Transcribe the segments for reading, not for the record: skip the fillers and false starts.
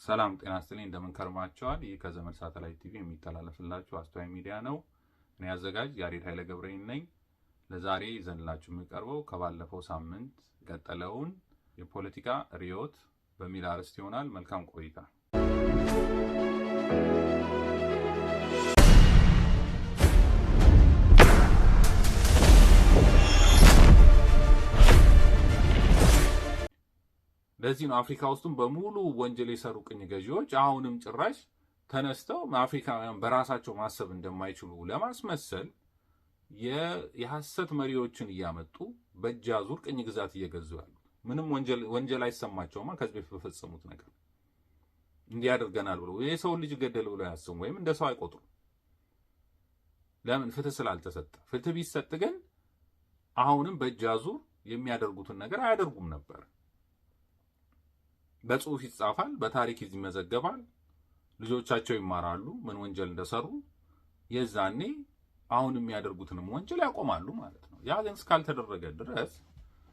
ሰላም ጤና ይስጥልኝ እንደምን ከርማችኋል? ይህ ከዘመድ ሳተላይት ቲቪ የሚተላለፍላችሁ አስተዋይ ሚዲያ ነው። እኔ አዘጋጅ ያሬድ ኃይለ ገብረይን ነኝ። ለዛሬ ይዘንላችሁ የሚቀርበው ከባለፈው ሳምንት ቀጠለውን የፖለቲካ ርዕዮት በሚል አርዕስት ይሆናል። መልካም ቆይታ። ለዚህ ነው አፍሪካ ውስጥም በሙሉ ወንጀል የሰሩ ቅኝ ገዢዎች አሁንም ጭራሽ ተነስተው አፍሪካውያን በራሳቸው ማሰብ እንደማይችሉ ለማስመሰል የሐሰት መሪዎችን እያመጡ በእጅ አዙር ቅኝ ግዛት እየገዙ ያሉት። ምንም ወንጀል አይሰማቸውማ ከዚህ በፊት በፈጸሙት ነገር እንዲያደርገናል ብሎ የሰው ልጅ ገደል ብሎ ያስቡ ወይም እንደ ሰው አይቆጥሩ። ለምን? ፍትህ ስላልተሰጠ። ፍትህ ቢሰጥ ግን አሁንም በእጅ አዙር የሚያደርጉትን ነገር አያደርጉም ነበር። በጽሁፍ ይጻፋል፣ በታሪክ ይመዘገባል፣ ልጆቻቸው ይማራሉ ምን ወንጀል እንደሰሩ። የዛኔ አሁን የሚያደርጉትንም ወንጀል ያቆማሉ ማለት ነው። ያ ግን እስካልተደረገ ድረስ፣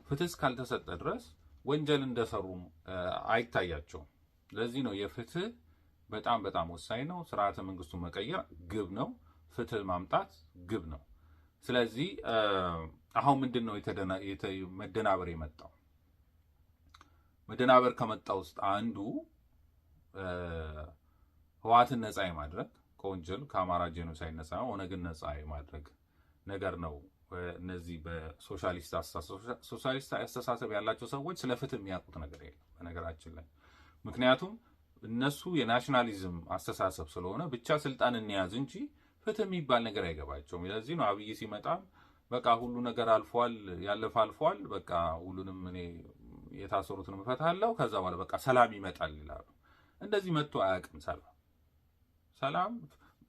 ፍትህ እስካልተሰጠ ድረስ ወንጀል እንደሰሩ አይታያቸውም። ለዚህ ነው የፍትህ በጣም በጣም ወሳኝ ነው። ስርዓተ መንግስቱ መቀየር ግብ ነው፣ ፍትህ ማምጣት ግብ ነው። ስለዚህ አሁን ምንድነው መደናበር የመጣው? መደናበር ከመጣ ውስጥ አንዱ ህወሓትን ነፃ የማድረግ ከወንጀል ከአማራ ጄኖሳይድ ነፃ ኦነግን ነፃ የማድረግ ነገር ነው። እነዚህ በሶሻሊስት አስተሳሰብ ያላቸው ሰዎች ስለ ፍትህ የሚያውቁት ነገር የለም በነገራችን ላይ። ምክንያቱም እነሱ የናሽናሊዝም አስተሳሰብ ስለሆነ ብቻ ስልጣን እንያዝ እንጂ ፍትህ የሚባል ነገር አይገባቸውም። ለዚህ ነው አብይ ሲመጣ በቃ ሁሉ ነገር አልፏል፣ ያለፈ አልፏል፣ በቃ ሁሉንም እኔ የታሰሩትን እፈታለሁ ከዛ በኋላ በቃ ሰላም ይመጣል ይላሉ። እንደዚህ መጥቶ አያውቅም። ሰላም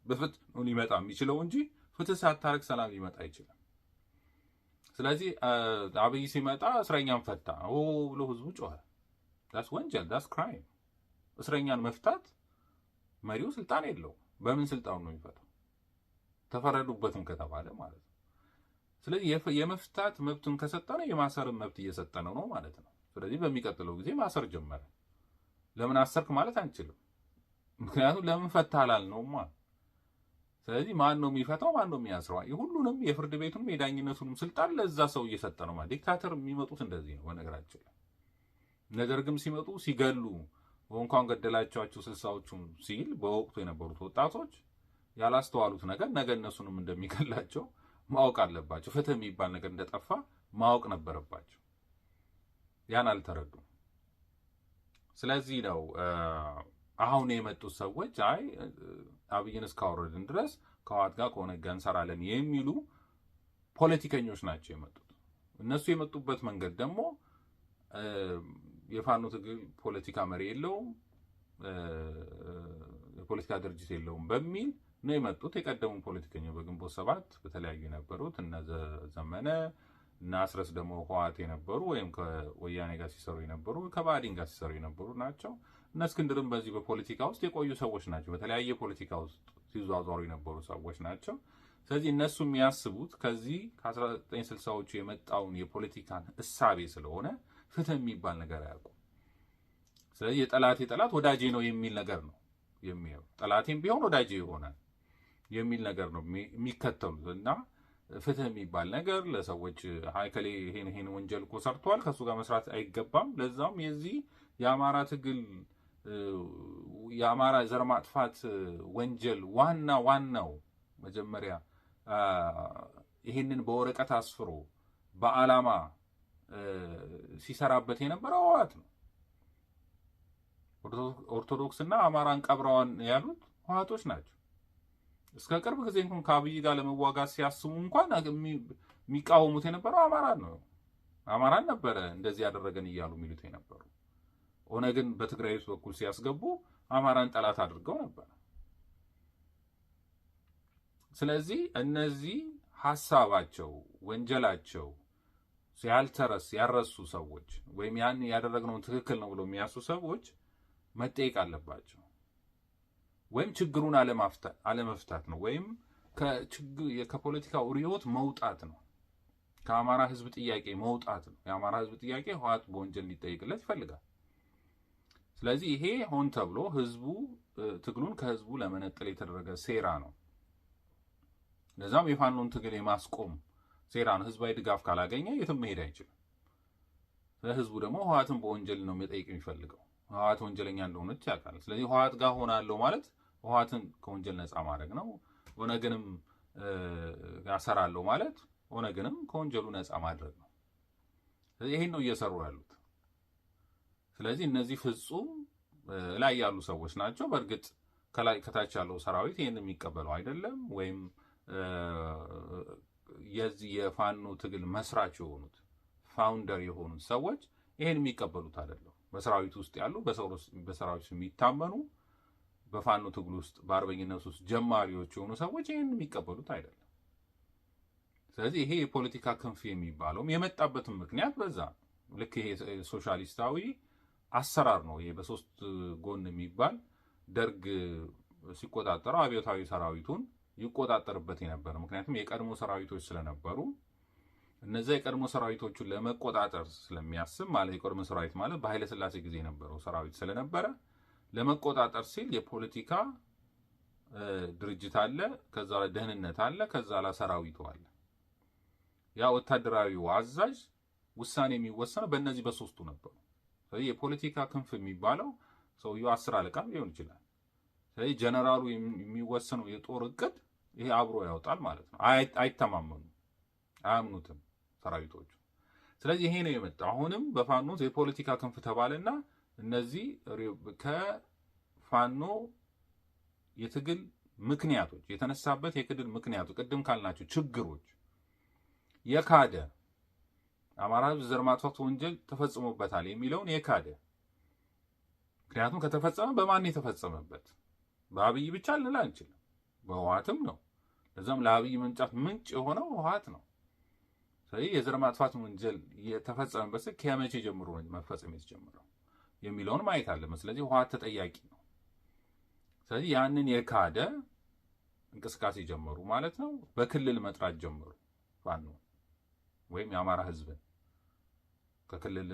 በፍትህ ነው ሊመጣ የሚችለው እንጂ ፍትህ ሳታረግ ሰላም ሊመጣ አይችልም። ስለዚህ አብይ ሲመጣ እስረኛን ፈታ ብሎ ህዝቡ ጮኸ። ዳስ ወንጀል፣ ዳስ ክራይም። እስረኛን መፍታት መሪው ስልጣን የለውም። በምን ስልጣኑ ነው የሚፈታው? ተፈረዱበትም ከተባለ ማለት ነው። ስለዚህ የመፍታት መብቱን ከሰጠነው የማሰርም መብት እየሰጠነው ነው ማለት ነው። ስለዚህ በሚቀጥለው ጊዜ ማሰር ጀመረ። ለምን አሰርክ ማለት አንችልም። ምክንያቱም ለምን ፈታህ አላልነውማ። ስለዚህ ማን ነው የሚፈታው? ማን ነው የሚያስረው? ሁሉንም የፍርድ ቤቱንም የዳኝነቱንም ስልጣን ለዛ ሰው እየሰጠ ነው ማለት። ዲክታተር የሚመጡት እንደዚህ ነው በነገራችን ላይ። ነገር ግን ሲመጡ ሲገሉ እንኳን ገደላቸዋቸው ስልሳዎቹም ሲል በወቅቱ የነበሩት ወጣቶች ያላስተዋሉት ነገር ነገ እነሱንም እንደሚገላቸው ማወቅ አለባቸው። ፍትህ የሚባል ነገር እንደጠፋ ማወቅ ነበረባቸው። ያን አልተረዱም። ስለዚህ ነው አሁን የመጡት ሰዎች አይ አብይን እስካወረድን ድረስ ከህወሓት ጋር ከሆነ ጋር እንሰራለን የሚሉ ፖለቲከኞች ናቸው የመጡት። እነሱ የመጡበት መንገድ ደግሞ የፋኖ ትግል ፖለቲካ መሪ የለውም፣ የፖለቲካ ድርጅት የለውም በሚል ነው የመጡት። የቀደሙ ፖለቲከኞች በግንቦት ሰባት በተለያዩ የነበሩት እነ ዘመነ እና አስረስ ደግሞ ህወሓት የነበሩ ወይም ከወያኔ ጋር ሲሰሩ የነበሩ ከባዕዲን ጋር ሲሰሩ የነበሩ ናቸው። እነ እስክንድርም በዚህ በፖለቲካ ውስጥ የቆዩ ሰዎች ናቸው። በተለያየ ፖለቲካ ውስጥ ሲዟዟሩ የነበሩ ሰዎች ናቸው። ስለዚህ እነሱ የሚያስቡት ከዚህ ከ1960ዎቹ የመጣውን የፖለቲካን እሳቤ ስለሆነ ፍትህ የሚባል ነገር አያውቁም። ስለዚህ የጠላት ወዳጄ ነው የሚል ነገር ነው የሚያው። ጠላቴም ቢሆን ወዳጄ ይሆናል የሚል ነገር ነው የሚከተሉት እና ፍትህ የሚባል ነገር ለሰዎች ሃይከሌ ይሄን ወንጀል እኮ ሰርቷል ከሱ ጋር መስራት አይገባም። ለዛም የዚህ የአማራ ትግል የአማራ ዘር ማጥፋት ወንጀል ዋናው መጀመሪያ ይሄንን በወረቀት አስፍሮ በዓላማ ሲሰራበት የነበረው ህወሓት ነው። ኦርቶዶክስና አማራን ቀብረዋን ያሉት ህወሓቶች ናቸው። እስከ ቅርብ ጊዜ እንኳን ከአብይ ጋር ለመዋጋት ሲያስቡ እንኳን የሚቃወሙት የነበረው አማራን ነበረ እንደዚህ ያደረገን እያሉ የሚሉት የነበሩ። ኦነግን በትግራይ በኩል ሲያስገቡ አማራን ጠላት አድርገው ነበር። ስለዚህ እነዚህ ሐሳባቸው ወንጀላቸው ያልረሱ ሰዎች ወይም ያን ያደረግነውን ትክክል ነው ብለው የሚያሱ ሰዎች መጠየቅ አለባቸው። ወይም ችግሩን አለመፍታት ነው፣ ወይም ከፖለቲካው ርዕዮት መውጣት ነው፣ ከአማራ ህዝብ ጥያቄ መውጣት ነው። የአማራ ህዝብ ጥያቄ ህወሓት በወንጀል እንዲጠይቅለት ይፈልጋል። ስለዚህ ይሄ ሆን ተብሎ ህዝቡ ትግሉን ከህዝቡ ለመነጠል የተደረገ ሴራ ነው። ለዛም የፋኖን ትግል የማስቆም ሴራ ነው። ህዝባዊ ድጋፍ ካላገኘ የትም መሄድ አይችልም። ህዝቡ ደግሞ ህወሓትን በወንጀል ነው የሚጠይቅ የሚፈልገው። ህወሓት ወንጀለኛ እንደሆነች ያውቃል። ስለዚህ ህወሓት ጋር ሆናለሁ ማለት ህወሓትን ከወንጀል ነፃ ማድረግ ነው። ኦነግንም ያሰራለሁ ማለት ኦነግንም ከወንጀሉ ነፃ ማድረግ ነው። ስለዚህ ይሄን ነው እየሰሩ ያሉት። ስለዚህ እነዚህ ፍጹም ላይ ያሉ ሰዎች ናቸው። በእርግጥ ከላይ ከታች ያለው ሰራዊት ይህን የሚቀበለው አይደለም። ወይም የዚህ የፋኖ ትግል መስራች የሆኑት ፋውንደር የሆኑት ሰዎች ይህን የሚቀበሉት አይደለም። በሰራዊት ውስጥ ያሉ በሰራዊት የሚታመኑ በፋኖ ትግል ውስጥ በአርበኝነት ውስጥ ጀማሪዎች የሆኑ ሰዎች ይህን የሚቀበሉት አይደለም። ስለዚህ ይሄ የፖለቲካ ክንፍ የሚባለውም የመጣበትም ምክንያት በዛ ልክ ይሄ ሶሻሊስታዊ አሰራር ነው። ይሄ በሶስት ጎን የሚባል ደርግ ሲቆጣጠረው አብዮታዊ ሰራዊቱን ይቆጣጠርበት የነበረ ምክንያቱም የቀድሞ ሰራዊቶች ስለነበሩ እነዛ የቀድሞ ሰራዊቶቹን ለመቆጣጠር ስለሚያስብ ማለት የቀድሞ ሰራዊት ማለት በኃይለ ሥላሴ ጊዜ የነበረው ሰራዊት ስለነበረ ለመቆጣጠር ሲል የፖለቲካ ድርጅት አለ፣ ከዛ ላይ ደህንነት አለ፣ ከዛ ላይ ሰራዊቱ አለ። ያ ወታደራዊው አዛዥ ውሳኔ የሚወሰነው በእነዚህ በሶስቱ ነበሩ። ስለዚህ የፖለቲካ ክንፍ የሚባለው ሰውየው 10 አለቃም ሊሆን ይችላል። ስለዚህ ጀነራሉ የሚወሰነው የጦር እቅድ ይሄ አብሮ ያወጣል ማለት ነው። አይተማመኑም፣ አያምኑትም ሰራዊቶቹ። ስለዚህ ይሄ ነው የመጣው። አሁንም በፋኖ የፖለቲካ ክንፍ ተባለና እነዚህ ከፋኖ የትግል ምክንያቶች የተነሳበት የትግል ምክንያቶች ቅድም ካልናቸው ችግሮች የካደ አማራ ሕዝብ ዘር ማጥፋት ወንጀል ተፈጽሞበታል የሚለውን የካደ ምክንያቱም ከተፈጸመ በማን የተፈጸመበት በአብይ ብቻ ልንል አንችልም፣ በህወሓትም ነው። ለዛም ለአብይ መንጫት ምንጭ የሆነው ህወሓት ነው። ስለዚህ የዘር ማጥፋት ወንጀል የተፈጸመበት ከመቼ ጀምሮ መፈጸም የተጀመረው የሚለውን ማየት አለበት። ስለዚህ ህወሓት ተጠያቂ ነው። ስለዚህ ያንን የካደ እንቅስቃሴ ጀመሩ ማለት ነው። በክልል መጥራት ጀመሩ። ፋኖ ወይም የአማራ ህዝብን ከክልል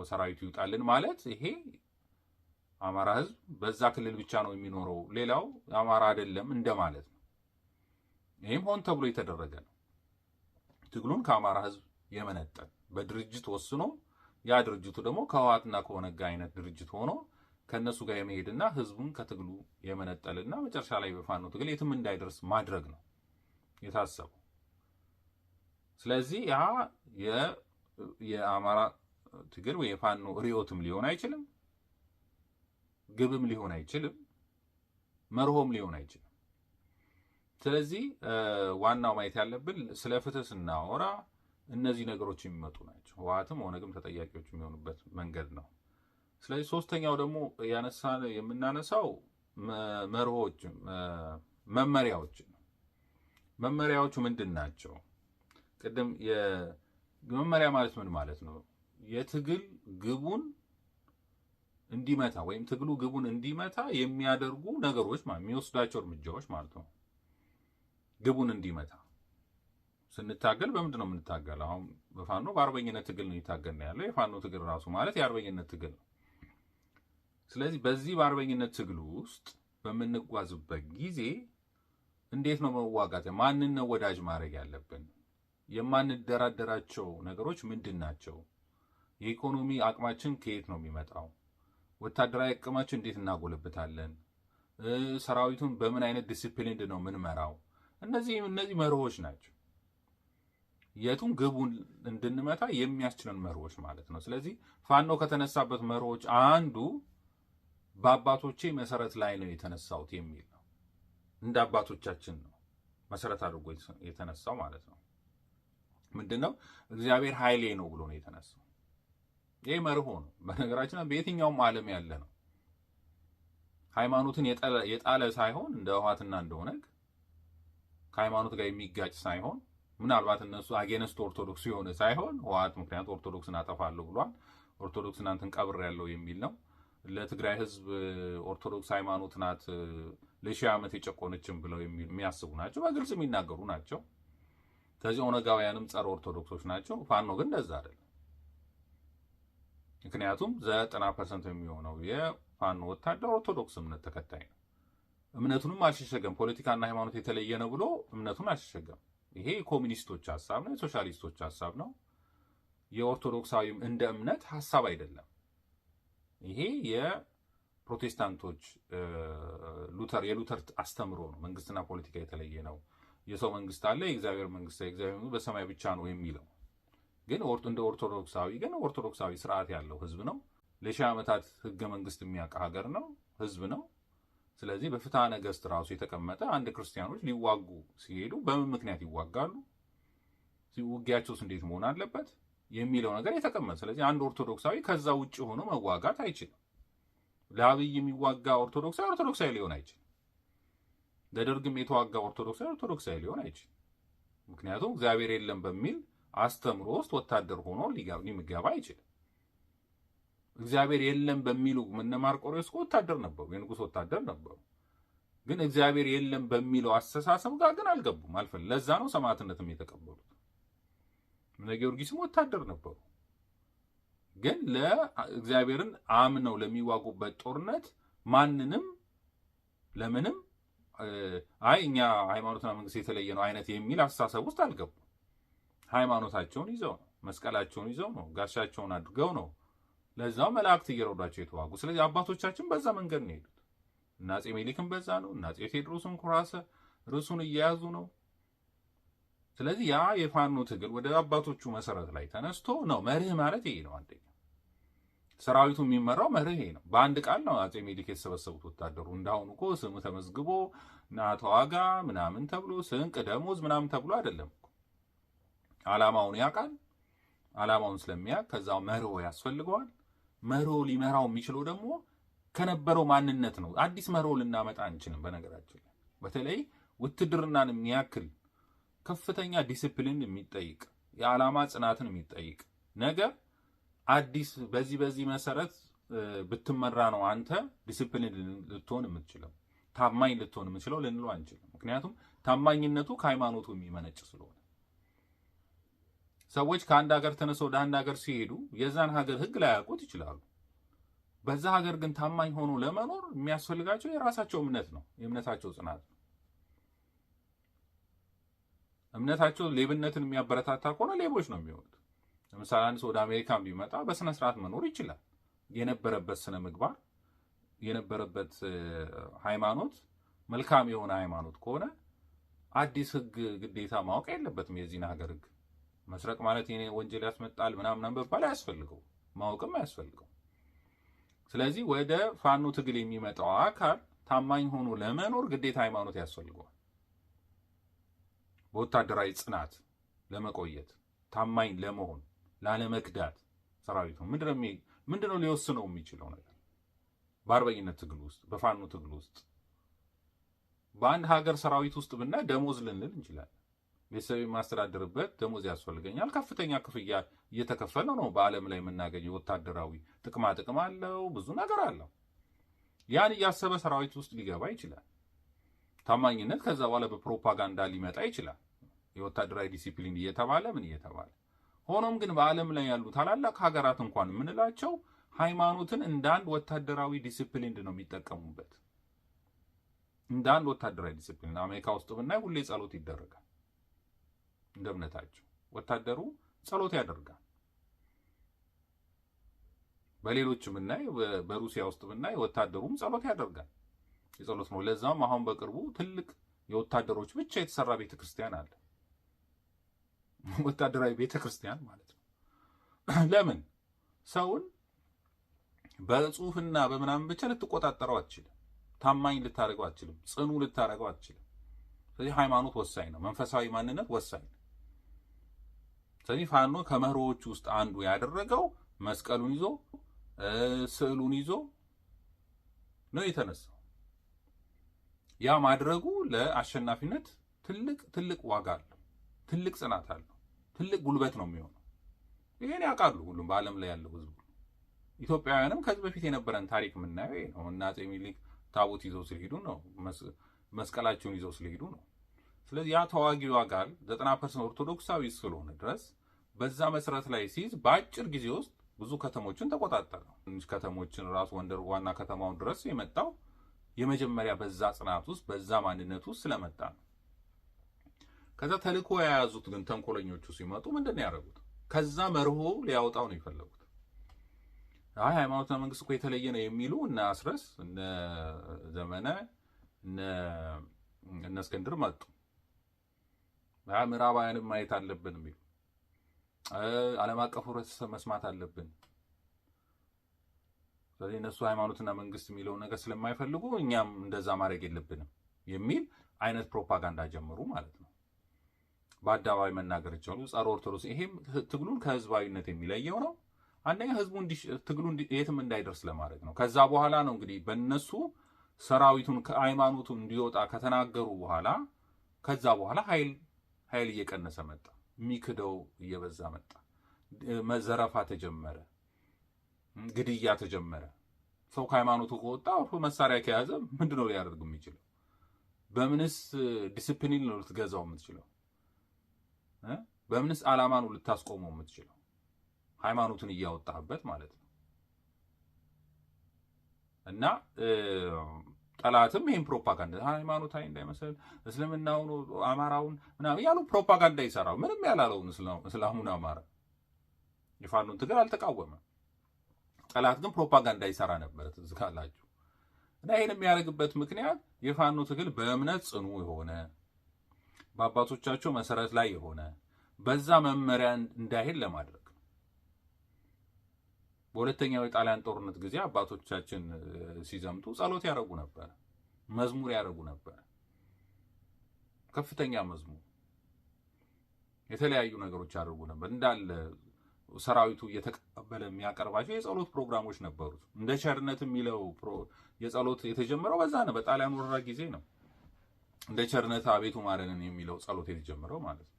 ሰራዊቱ ይውጣልን ማለት ይሄ አማራ ህዝብ በዛ ክልል ብቻ ነው የሚኖረው፣ ሌላው አማራ አይደለም እንደማለት ነው። ይህም ሆን ተብሎ የተደረገ ነው። ትግሉን ከአማራ ህዝብ የመነጠል በድርጅት ወስኖ ያ ድርጅቱ ደግሞ ከህወሓትና ከኦነግ አይነት ድርጅት ሆኖ ከነሱ ጋር የመሄድና ህዝቡን ከትግሉ የመነጠልና መጨረሻ ላይ በፋኖ ትግል የትም እንዳይደርስ ማድረግ ነው የታሰበው። ስለዚህ ያ የአማራ ትግል ወይ የፋኖ ርዕዮትም ሊሆን አይችልም፣ ግብም ሊሆን አይችልም፣ መርሆም ሊሆን አይችልም። ስለዚህ ዋናው ማየት ያለብን ስለ ፍትህ ስናወራ እነዚህ ነገሮች የሚመጡ ናቸው። ህወሓትም ኦነግም ተጠያቂዎች የሚሆኑበት መንገድ ነው። ስለዚህ ሶስተኛው ደግሞ የምናነሳው መርሆች መመሪያዎች ነው። መመሪያዎቹ ምንድን ናቸው? ቅድም መመሪያ ማለት ምን ማለት ነው? የትግል ግቡን እንዲመታ ወይም ትግሉ ግቡን እንዲመታ የሚያደርጉ ነገሮች ማለት የሚወስዳቸው እርምጃዎች ማለት ነው። ግቡን እንዲመታ ስንታገል በምንድን ነው የምንታገለው? አሁን በፋኖ በአርበኝነት ትግል ነው እየታገልን ያለው። የፋኖ ትግል ራሱ ማለት የአርበኝነት ትግል ነው። ስለዚህ በዚህ በአርበኝነት ትግል ውስጥ በምንጓዝበት ጊዜ እንዴት ነው መዋጋት? ማንን ነው ወዳጅ ማድረግ ያለብን? የማንደራደራቸው ነገሮች ምንድን ናቸው? የኢኮኖሚ አቅማችን ከየት ነው የሚመጣው? ወታደራዊ አቅማችን እንዴት እናጎለብታለን? ሰራዊቱን በምን አይነት ዲሲፕሊን ነው የምንመራው? እነዚህ መርሆች ናቸው የቱን ግቡን እንድንመታ የሚያስችለን መርሆች ማለት ነው። ስለዚህ ፋኖ ከተነሳበት መርሆች አንዱ በአባቶቼ መሰረት ላይ ነው የተነሳሁት የሚል ነው። እንደ አባቶቻችን ነው መሰረት አድርጎ የተነሳው ማለት ነው። ምንድነው? እግዚአብሔር ኃይሌ ነው ብሎ ነው የተነሳው። ይህ መርሆ ነው። በነገራችን በየትኛውም ዓለም ያለ ነው። ሃይማኖትን የጣለ ሳይሆን እንደ ህወሓትና እንደ ኦነግ ከሃይማኖት ጋር የሚጋጭ ሳይሆን ምናልባት እነሱ አጌነስት ኦርቶዶክስ የሆነ ሳይሆን ህወሓት ምክንያት ኦርቶዶክስን አጠፋለሁ ብሏል። ኦርቶዶክስ እናንተን ቀብር ያለው የሚል ነው። ለትግራይ ህዝብ ኦርቶዶክስ ሃይማኖት ናት ለ1000 ዓመት የጨቆነችን ብለው የሚያስቡ ናቸው። በግልጽ የሚናገሩ ናቸው። ከዚህ ኦነጋውያንም ጸረ ኦርቶዶክሶች ናቸው። ፋኖ ግን እንደዛ አይደለም። ምክንያቱም 90% የሚሆነው ፋኖ ወታደር ኦርቶዶክስ እምነት ተከታይ ነው። እምነቱንም አልሸሸገም። ፖለቲካና ሃይማኖት የተለየ ነው ብሎ እምነቱን አልሸሸገም። ይሄ የኮሚኒስቶች ሀሳብ ነው፣ የሶሻሊስቶች ሀሳብ ነው። የኦርቶዶክሳዊም እንደ እምነት ሀሳብ አይደለም። ይሄ የፕሮቴስታንቶች የሉተር አስተምሮ ነው። መንግስትና ፖለቲካ የተለየ ነው። የሰው መንግስት አለ፣ የእግዚአብሔር መንግስት በሰማይ ብቻ ነው የሚለው ግን እንደ ኦርቶዶክሳዊ ስርዓት ያለው ህዝብ ነው። ለሺህ ዓመታት ህገ መንግስት የሚያውቅ ሀገር ነው፣ ህዝብ ነው። ስለዚህ በፍትሐ ነገሥት ራሱ የተቀመጠ አንድ ክርስቲያኖች ሊዋጉ ሲሄዱ በምን ምክንያት ይዋጋሉ፣ ውጊያቸውስ እንዴት መሆን አለበት የሚለው ነገር የተቀመጠ። ስለዚህ አንድ ኦርቶዶክሳዊ ከዛ ውጭ ሆኖ መዋጋት አይችልም። ለአብይ የሚዋጋ ኦርቶዶክሳዊ ሊሆን አይችልም። ለደርግም የተዋጋ ኦርቶዶክሳዊ ሊሆን አይችልም። ምክንያቱም እግዚአብሔር የለም በሚል አስተምሮ ውስጥ ወታደር ሆኖ ሊገባ አይችልም። እግዚአብሔር የለም በሚሉ እነ ማርቆሬዎስ ወታደር ነበሩ፣ የንጉሥ ወታደር ነበሩ። ግን እግዚአብሔር የለም በሚለው አስተሳሰብ ጋር ግን አልገቡም፣ ለዛ ነው ሰማዕትነትም የተቀበሉት። እነ ጊዮርጊስም ወታደር ነበሩ። ግን ለእግዚአብሔርን አምነው ለሚዋጉበት ጦርነት ማንንም ለምንም እኛ ሃይማኖትና መንግስት የተለየ ነው አይነት የሚል አስተሳሰብ ውስጥ አልገቡም። ሃይማኖታቸውን ይዘው ነው፣ መስቀላቸውን ይዘው ነው፣ ጋሻቸውን አድርገው ነው፣ ለዛው መላእክት እየረዷቸው የተዋጉ። ስለዚህ አባቶቻችን በዛ መንገድ ነው የሄዱት። እና አፄ ምኒልክም በዛ ነው። እና አፄ ቴዎድሮስም ኩራሰ ርዕሱን እየያዙ ነው። ስለዚህ ያ የፋኖ ትግል ወደ አባቶቹ መሰረት ላይ ተነስቶ ነው። መርህ ማለት ይሄ ነው። አንደኛ ሰራዊቱ የሚመራው መርህ ይሄ ነው። በአንድ ቃል ነው አፄ ምኒልክ የተሰበሰቡት ወታደሩ። እንዳሁኑ እኮ ስሙ ተመዝግቦ ና ተዋጋ ምናምን ተብሎ ስንቅ ደሞዝ ምናምን ተብሎ አይደለም። ዓላማውን ያውቃል። ዓላማውን ስለሚያውቅ ከዛው መርሆ ያስፈልገዋል። መርሆ ሊመራው የሚችለው ደግሞ ከነበረው ማንነት ነው። አዲስ መርሆ ልናመጣ አንችልም። በነገራችን ላይ በተለይ ውትድርናን የሚያክል ከፍተኛ ዲሲፕሊን የሚጠይቅ የዓላማ ጽናትን የሚጠይቅ ነገር አዲስ በዚህ መሰረት ብትመራ ነው አንተ ዲሲፕሊን ልትሆን የምትችለው፣ ታማኝ ልትሆን የምትችለው ልንለው አንችልም። ምክንያቱም ታማኝነቱ ከሃይማኖቱ የሚመነጭ ስለሆነ ሰዎች ከአንድ ሀገር ተነስተው ወደ አንድ ሀገር ሲሄዱ የዛን ሀገር ሕግ ላያውቁት ይችላሉ። በዛ ሀገር ግን ታማኝ ሆኖ ለመኖር የሚያስፈልጋቸው የራሳቸው እምነት ነው፣ የእምነታቸው ጽናት ነው። እምነታቸው ሌብነትን የሚያበረታታ ከሆነ ሌቦች ነው የሚሆኑት። ለምሳሌ አንድ ሰው ወደ አሜሪካን ቢመጣ በስነ ስርዓት መኖር ይችላል። የነበረበት ስነ ምግባር የነበረበት ሃይማኖት መልካም የሆነ ሃይማኖት ከሆነ አዲስ ሕግ ግዴታ ማወቅ የለበትም። የዚህን ሀገር ሕግ መስረቅ ማለት የኔ ወንጀል ያስመጣል ምናምን በባል አያስፈልገው፣ ማወቅም አያስፈልገው። ስለዚህ ወደ ፋኖ ትግል የሚመጣው አካል ታማኝ ሆኖ ለመኖር ግዴታ ሃይማኖት ያስፈልገዋል። በወታደራዊ ጽናት ለመቆየት ታማኝ ለመሆን ላለመክዳት ሰራዊቱ ምንድነው ሊወስነው የሚችለው ነገር? በአርበኝነት ትግል ውስጥ በፋኖ ትግል ውስጥ በአንድ ሀገር ሰራዊት ውስጥ ብናይ ደሞዝ ልንል እንችላለን። ቤተሰብ የማስተዳደርበት ደሞዝ ያስፈልገኛል። ከፍተኛ ክፍያ እየተከፈለ ነው። በዓለም ላይ የምናገኘው ወታደራዊ ጥቅማ ጥቅም አለው፣ ብዙ ነገር አለው። ያን እያሰበ ሰራዊት ውስጥ ሊገባ ይችላል። ታማኝነት ከዛ በኋላ በፕሮፓጋንዳ ሊመጣ ይችላል፣ የወታደራዊ ዲሲፕሊን እየተባለ ምን እየተባለ። ሆኖም ግን በዓለም ላይ ያሉ ታላላቅ ሀገራት እንኳን የምንላቸው ሃይማኖትን እንደ አንድ ወታደራዊ ዲሲፕሊን ነው የሚጠቀሙበት። እንደ አንድ ወታደራዊ ዲሲፕሊን አሜሪካ ውስጥ ብናይ ሁሌ ጸሎት ይደረጋል። እንደ እምነታቸው ወታደሩ ጸሎት ያደርጋል። በሌሎች ብናይ በሩሲያ ውስጥ ብናይ ወታደሩም ጸሎት ያደርጋል። የጸሎት ነው። ለዛም አሁን በቅርቡ ትልቅ የወታደሮች ብቻ የተሰራ ቤተክርስቲያን አለ። ወታደራዊ ቤተክርስቲያን ማለት ነው። ለምን? ሰውን በጽሁፍና በምናምን ብቻ ልትቆጣጠረው አትችልም። ታማኝ ልታደርገው አትችልም። ጽኑ ልታደርገው አትችልም። ስለዚህ ሃይማኖት ወሳኝ ነው። መንፈሳዊ ማንነት ወሳኝ ነው። ስለዚህ ፋኖ ከመርሆዎች ውስጥ አንዱ ያደረገው መስቀሉን ይዞ ስዕሉን ይዞ ነው የተነሳው። ያ ማድረጉ ለአሸናፊነት ትልቅ ዋጋ አለው፣ ትልቅ ጽናት አለው፣ ትልቅ ጉልበት ነው የሚሆነው። ይሄን ያውቃሉ ሁሉም በዓለም ላይ ያለው ህዝቡ። ኢትዮጵያውያንም ከዚህ በፊት የነበረን ታሪክ የምናየው ይሄ ነው። እና አፄ ምኒልክ ታቦት ይዘው ስለሄዱ ነው፣ መስቀላቸውን ይዘው ስለሄዱ ነው። ስለዚህ ያ ተዋጊው አካል 90% ኦርቶዶክሳዊ ስለሆነ ድረስ በዛ መሰረት ላይ ሲይዝ በአጭር ጊዜ ውስጥ ብዙ ከተሞችን ተቆጣጠረ። ትንሽ ከተሞችን ራሱ ጎንደር ዋና ከተማውን ድረስ የመጣው የመጀመሪያ በዛ ጽናት ውስጥ በዛ ማንነት ውስጥ ስለመጣ ነው። ከዛ ተልእኮ የያዙት ግን ተንኮለኞቹ ሲመጡ ምንድን ነው ያደረጉት? ከዛ መርሆ ሊያወጣው ነው የፈለጉት። አይ ሃይማኖትና መንግስት እኮ የተለየ ነው የሚሉ እነ አስረስ እነ ዘመነ እነ እስክንድር መጡ። ምዕራባውያንም ማየት አለብን የሚሉ ዓለም አቀፍ ህብረተሰብ መስማት አለብን። ስለዚህ እነሱ ሃይማኖትና መንግስት የሚለውን ነገር ስለማይፈልጉ እኛም እንደዛ ማድረግ የለብንም የሚል አይነት ፕሮፓጋንዳ ጀመሩ ማለት ነው። በአደባባይ መናገር ይችላሉ። ጸረ ኦርቶዶክስ። ይሄም ትግሉን ከህዝባዊነት የሚለየው ነው። አንደኛ ህዝቡ ትግሉ የትም እንዳይደርስ ለማድረግ ነው። ከዛ በኋላ ነው እንግዲህ በእነሱ ሰራዊቱን ከሃይማኖቱ እንዲወጣ ከተናገሩ በኋላ ከዛ በኋላ ኃይል እየቀነሰ መጣ። የሚክደው እየበዛ መጣ። መዘረፋ ተጀመረ። ግድያ ተጀመረ። ሰው ከሃይማኖቱ ከወጣ መሳሪያ ከያዘ ምንድነው ሊያደርግ የሚችለው? በምንስ ዲሲፕሊን ነው ልትገዛው የምትችለው? በምንስ ዓላማ ነው ልታስቆመው የምትችለው? ሃይማኖቱን እያወጣህበት ማለት ነው። እና ጠላትም ይሄን ፕሮፓጋንዳ ሃይማኖታዊ እንዳይመስል እስልምናውን አማራውን ምናምን ያሉ ፕሮፓጋንዳ ይሰራው። ምንም ያላለውን እስላሙን አማራ የፋኖን ትግል አልተቃወመም። ጠላት ግን ፕሮፓጋንዳ ይሰራ ነበር ትዝ ካላችሁ። እና ይሄን የሚያደርግበት ምክንያት የፋኖ ትግል በእምነት ጽኑ የሆነ በአባቶቻቸው መሰረት ላይ የሆነ በዛ መመሪያ እንዳይሄድ ለማድረግ። በሁለተኛው የጣሊያን ጦርነት ጊዜ አባቶቻችን ሲዘምቱ ጸሎት ያደርጉ ነበር፣ መዝሙር ያደርጉ ነበር። ከፍተኛ መዝሙር፣ የተለያዩ ነገሮች ያደርጉ ነበር። እንዳለ ሰራዊቱ እየተቀበለ የሚያቀርባቸው የጸሎት ፕሮግራሞች ነበሩት። እንደ ቸርነት የሚለው የጸሎት የተጀመረው በዛ ነው፣ በጣሊያን ወረራ ጊዜ ነው። እንደ ቸርነት አቤቱ ማረንን የሚለው ጸሎት የተጀመረው ማለት ነው።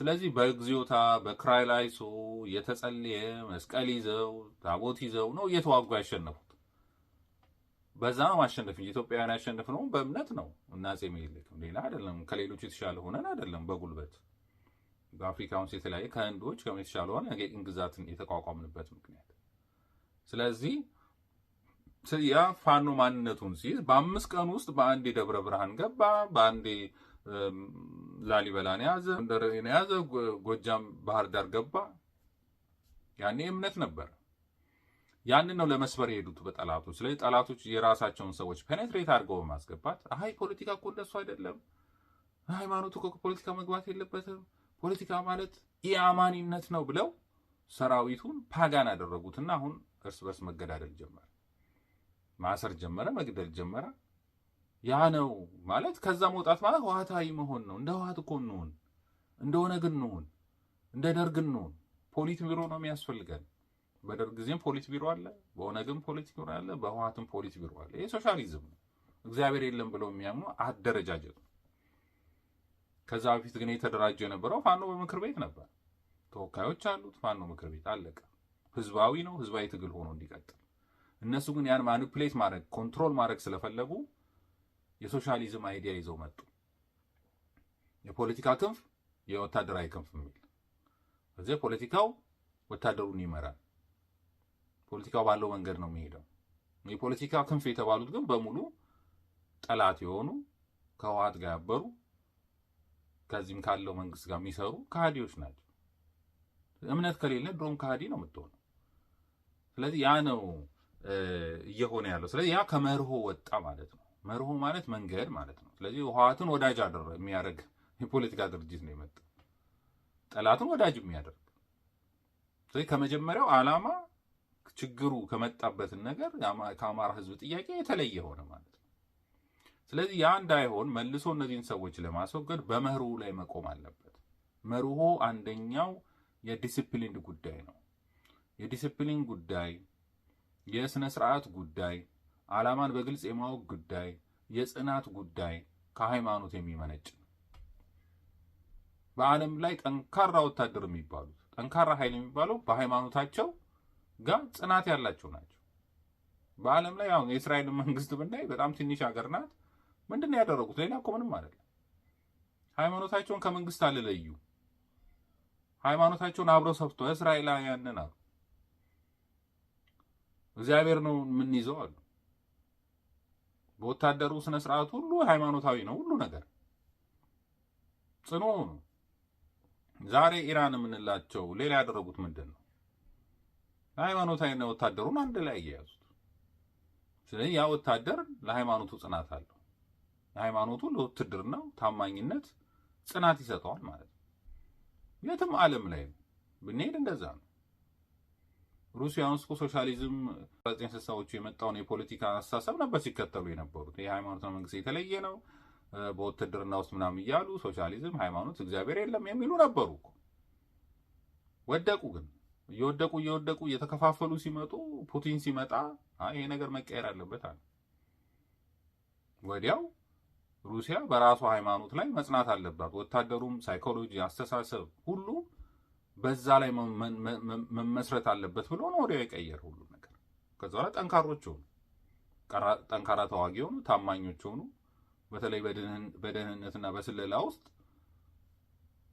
ስለዚህ በግዚዮታ በክራይ ላይ የተጸለየ መስቀል ይዘው ታቦት ይዘው ነው እየተዋጉ ያሸነፉት። በዛ ነው ማሸነፍ እንጂ ኢትዮጵያውያን ያሸነፍ ነው በእምነት ነው። እና አፄ ምኒልክ ሌላ አይደለም፣ ከሌሎች የተሻለ ሆነን አይደለም። በጉልበት በአፍሪካ ውስጥ የተለያየ ከህንዶች ከምን የተሻለ ሆነ የቅኝ ግዛትን የተቋቋምንበት ምክንያት። ስለዚህ ያ ፋኖ ማንነቱን ሲይዝ በ5 ቀን ውስጥ በአንዴ ደብረ ብርሃን ገባ፣ በአንዴ ላሊበላን ያዘ፣ ጎንደርን ያዘ፣ ጎጃም ባህር ዳር ገባ። ያኔ እምነት ነበር። ያንን ነው ለመስበር የሄዱት በጠላቶች። ስለዚህ ጠላቶች የራሳቸውን ሰዎች ፔኔትሬት አድርገው በማስገባት አይ ፖለቲካ እኮ እንደሱ አይደለም፣ ሃይማኖቱ እኮ ፖለቲካ መግባት የለበትም፣ ፖለቲካ ማለት ኢአማኒነት ነው ብለው ሰራዊቱን ፓጋን አደረጉትና አሁን እርስ በርስ መገዳደል ጀመረ፣ ማሰር ጀመረ፣ መግደል ጀመረ። ያ ነው ማለት ከዛ መውጣት ማለት ህወሓታዊ መሆን ነው። እንደ ህወሓት እኮ እንሁን፣ እንደ ኦነግ እንሁን፣ እንደ ደርግ እንሁን። ፖሊት ቢሮ ነው የሚያስፈልገን። በደርግ ጊዜም ፖሊት ቢሮ አለ፣ በኦነግም ፖሊት ቢሮ አለ፣ በህወሓትም ፖሊት ቢሮ አለ። ይሄ ሶሻሊዝም ነው። እግዚአብሔር የለም ብለው የሚያምኑ አደረጃጀት ነው። ከዛ በፊት ግን የተደራጀው የነበረው ፋኖ በምክር ቤት ነበር። ተወካዮች አሉት፣ ፋኖ ምክር ቤት አለቀ። ህዝባዊ ነው፣ ህዝባዊ ትግል ሆኖ እንዲቀጥል። እነሱ ግን ያን ማኒፕሌት ማድረግ ኮንትሮል ማድረግ ስለፈለጉ የሶሻሊዝም አይዲያ ይዘው መጡ። የፖለቲካ ክንፍ፣ የወታደራዊ ክንፍ የሚል እዚህ ፖለቲካው ወታደሩን ይመራል። ፖለቲካው ባለው መንገድ ነው የሚሄደው። የፖለቲካ ክንፍ የተባሉት ግን በሙሉ ጠላት የሆኑ ከህወሓት ጋር ያበሩ ከዚህም ካለው መንግስት ጋር የሚሰሩ ከሃዲዎች ናቸው። እምነት ከሌለ ድሮም ከሃዲ ነው የምትሆነው። ስለዚህ ያ ነው እየሆነ ያለው። ስለዚህ ያ ከመርሆ ወጣ ማለት ነው። መርሆ ማለት መንገድ ማለት ነው። ስለዚህ ህወሓትን ወዳጅ የሚያደርግ የፖለቲካ ድርጅት ነው የመጣው፣ ጠላትን ወዳጅ የሚያደርግ። ስለዚህ ከመጀመሪያው ዓላማ ችግሩ ከመጣበትን ነገር ከአማራ ህዝብ ጥያቄ የተለየ ሆነ ማለት ነው። ስለዚህ ያ እንዳይሆን መልሶ እነዚህን ሰዎች ለማስወገድ በመርሁ ላይ መቆም አለበት። መርሆ አንደኛው የዲሲፕሊን ጉዳይ ነው። የዲሲፕሊን ጉዳይ፣ የስነ ስርዓት ጉዳይ፣ ዓላማን በግልጽ የማወቅ ጉዳይ፣ የጽናት ጉዳይ ከሃይማኖት የሚመነጭ ነው። በዓለም ላይ ጠንካራ ወታደር የሚባሉት ጠንካራ ኃይል የሚባለው በሃይማኖታቸው ጋር ጽናት ያላቸው ናቸው። በዓለም ላይ አሁን የእስራኤል መንግስት ብናይ በጣም ትንሽ ሀገር ናት። ምንድን ነው ያደረጉት? ሌላ እኮ ምንም አይደለም። ሃይማኖታቸውን ከመንግስት አልለዩ። ሃይማኖታቸውን አብረው ሰፍተው እስራኤላውያንን አሉ። እግዚአብሔር ነው የምንይዘው አሉ። በወታደሩ ስነ ስርዓት ሁሉ ሃይማኖታዊ ነው ሁሉ ነገር ጽኑ ነው። ዛሬ ኢራን የምንላቸው ሌላ ያደረጉት ምንድን ነው? ሃይማኖታዊና ወታደሩን አንድ ላይ እየያዙት። ስለዚህ ያ ወታደር ለሃይማኖቱ ጽናት አለው። ሃይማኖቱ ለውትድርናው ታማኝነት ጽናት ይሰጠዋል ማለት ነው። የትም ዓለም ላይ ብንሄድ እንደዛ ነው። ሩሲያ ውስጥ ሶሻሊዝም 1960ዎቹ የመጣውን የፖለቲካ አስተሳሰብ ነበር ሲከተሉ የነበሩት። የሃይማኖትና መንግስት የተለየ ነው በውትድርና ውስጥ ምናምን እያሉ ሶሻሊዝም፣ ሃይማኖት፣ እግዚአብሔር የለም የሚሉ ነበሩ እኮ። ወደቁ። ግን እየወደቁ እየተከፋፈሉ ሲመጡ ፑቲን ሲመጣ ይሄ ነገር መቀየር አለበት አለ። ወዲያው ሩሲያ በራሷ ሃይማኖት ላይ መጽናት አለባት። ወታደሩም፣ ሳይኮሎጂ፣ አስተሳሰብ ሁሉ በዛ ላይ መመስረት አለበት ብሎ ነው ወዲያው የቀየረ ሁሉ ነገር። ከዛ በኋላ ጠንካሮች ሆኑ፣ ጠንካራ ተዋጊ ሆኑ፣ ታማኞች ሆኑ። በተለይ በደህንነትና በስለላ ውስጥ